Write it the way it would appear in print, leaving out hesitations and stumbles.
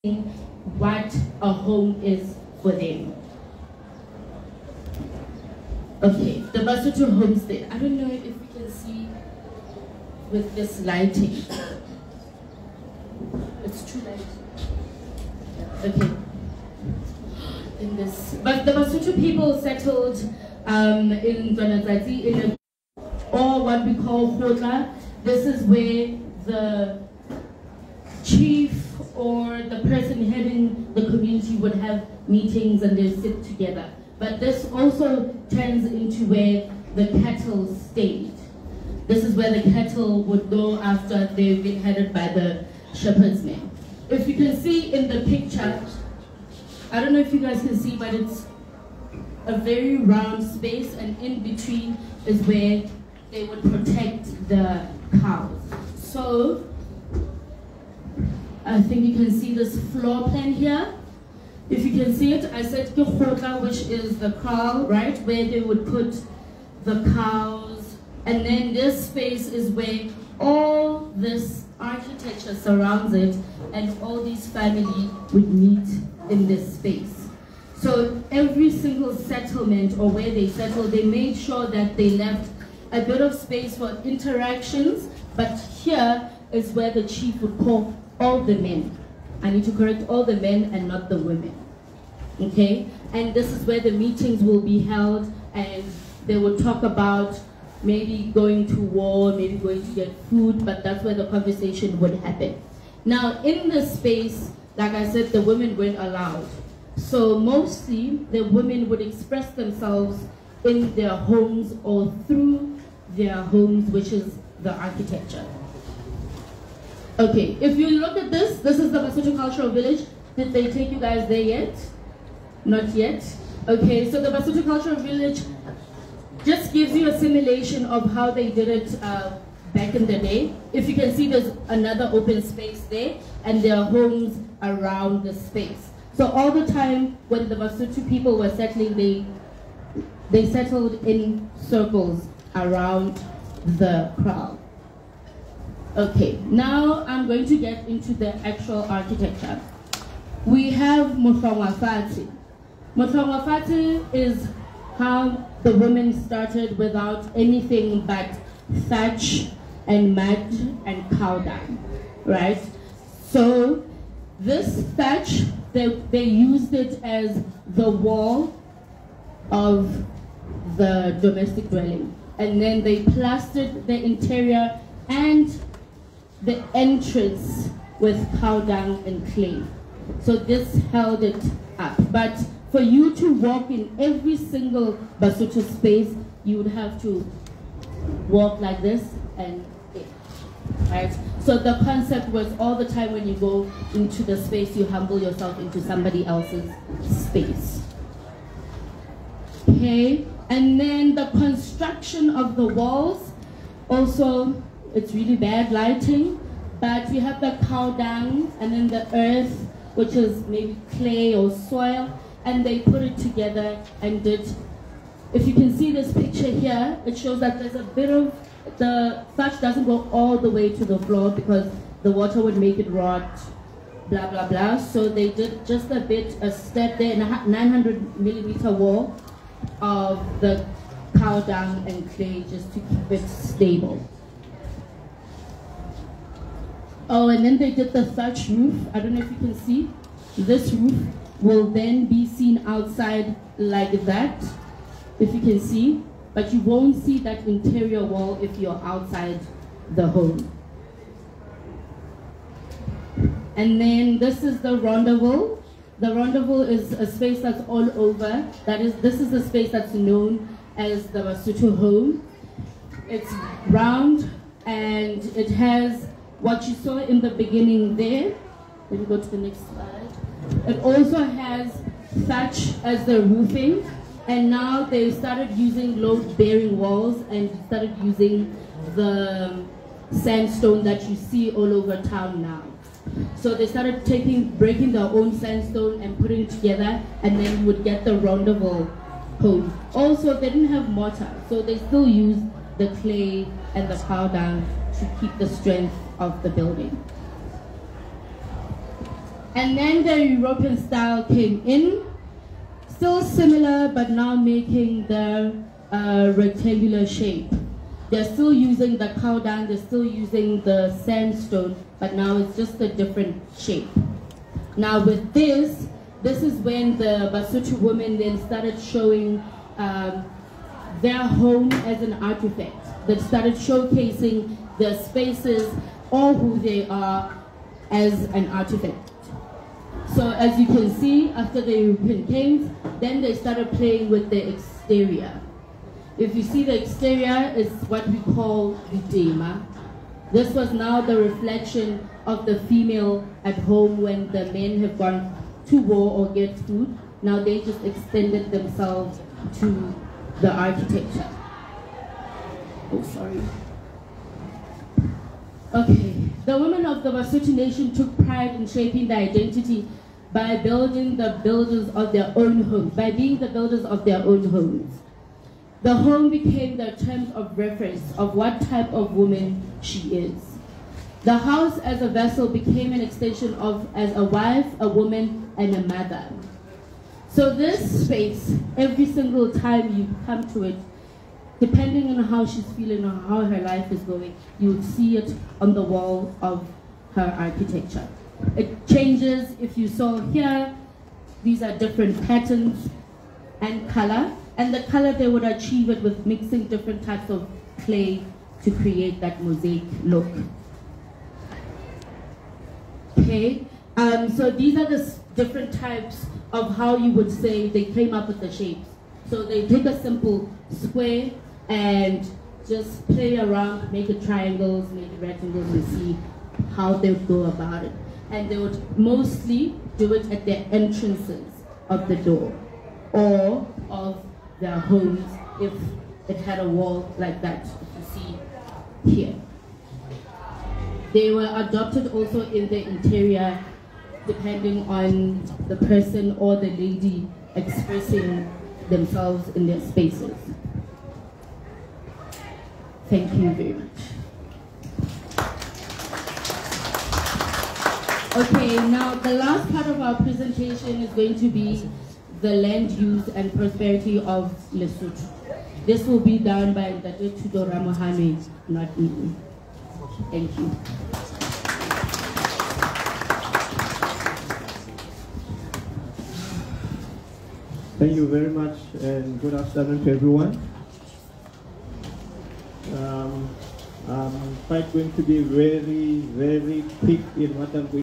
what a home is for them. Okay, the Lesotho homestead. I don't know if we can see with this lighting. It's too light. Okay. In this, but the Lesotho people settled in Donazati in or what we call Khotla. This is where the chief or the person heading the community would have meetings and they sit together. But this also turns into where the cattle stayed. This is where the cattle would go after they've been headed by the shepherd's men. If you can see in the picture, I don't know if you guys can see, but it's a very round space, and in between is where they would protect the cows. So I think you can see this floor plan here. If you can see it, I said Khotla, which is the kraal, right, where they would put the cows. And then this space is where all this architecture surrounds it, and all these families would meet in this space. So every single settlement or where they settled, they made sure that they left a bit of space for interactions, but here is where the chief would call all the men. I need to correct, all the men and not the women. Okay? And this is where the meetings will be held, and they would talk about maybe going to war, maybe going to get food, but that's where the conversation would happen. Now, in this space, like I said, the women weren't allowed. So mostly, the women would express themselves in their homes or through their homes, which is the architecture. Okay, if you look at this, this is the Lesotho Cultural Village. Did they take you guys there yet? Not yet. Okay, so the Lesotho Cultural Village just gives you a simulation of how they did it back in the day. If you can see, there's another open space there, and there are homes around the space. So all the time when the Lesotho people were settling, they settled in circles around the kraal. Okay, now I'm going to get into the actual architecture. We have Mohlongwafati. Mohlongwafati is how the women started without anything but thatch and mud and cow dung, right? So this thatch, they used it as the wall of the domestic dwelling. And then they plastered the interior and the entrance with cow dung and clay. So this held it up. But for you to walk in every single Lesotho space, you would have to walk like this and in, right? So the concept was all the time when you go into the space, you humble yourself into somebody else's space. Okay, and then the construction of the walls, also, it's really bad lighting, but we have the cow dung and then the earth, which is maybe clay or soil, and they put it together and did. If you can see this picture here, it shows that there's a bit of, the thatch doesn't go all the way to the floor because the water would make it rot, blah, blah, blah. So they did just a bit, a step there, in a 900mm wall of the cow dung and clay just to keep it stable. Oh, and then they did the thatch roof. I don't know if you can see. This roof will then be seen outside like that, if you can see. But you won't see that interior wall if you're outside the home. And then this is the rendezvous. The rendezvous is a space that's all over. This is the space that's known as the Lesotho home. It's round and it has what you saw in the beginning there. Let me go to the next slide. It also has thatch as the roofing, and now they started using load-bearing walls and started using the sandstone that you see all over town now. So they started breaking their own sandstone and putting it together, and then you would get the rendezvous home. Also, they didn't have mortar, so they still used the clay and the cow dung to keep the strength of the building. And then the European style came in, still similar, but now making the rectangular shape. They're still using the cow dung, they're still using the sandstone, but now it's just a different shape. Now with this is when the Basotho women then started showing their home as an artifact. They started showcasing their spaces or who they are as an artifact. So as you can see, after the European came, then they started playing with the exterior. If you see the exterior, is what we call the dema. This was now the reflection of the female at home when the men have gone to war or get food. Now they just extended themselves to the architecture. Oh, sorry. Okay, the women of the Basotho nation took pride in shaping their identity by building the builders of their own homes, by being the builders of their own homes. The home became the terms of reference of what type of woman she is. The house as a vessel became an extension of as a wife, a woman, and a mother. So this space, every single time you come to it, depending on how she's feeling or how her life is going, you would see it on the wall of her architecture. It changes. If you saw here, these are different patterns and color. And the color, they would achieve it with mixing different types of clay to create that mosaic look. Okay, so these are the different types of how you would say they came up with the shapes. So they take a simple square and just play around, make it triangles, make it rectangles, and see how they would go about it. And they would mostly do it at the entrances of the door or of their homes if it had a wall like that, if you see here. They were adopted also in the interior depending on the person or the lady expressing themselves in their spaces. Thank you very much. Okay, now the last part of our presentation is going to be the land use and prosperity of Lesotho. This will be done by Dr. Tudora Mohammed, not me. Thank you. Thank you very much and good afternoon to everyone. I'm quite going to be very, very quick in what I'm going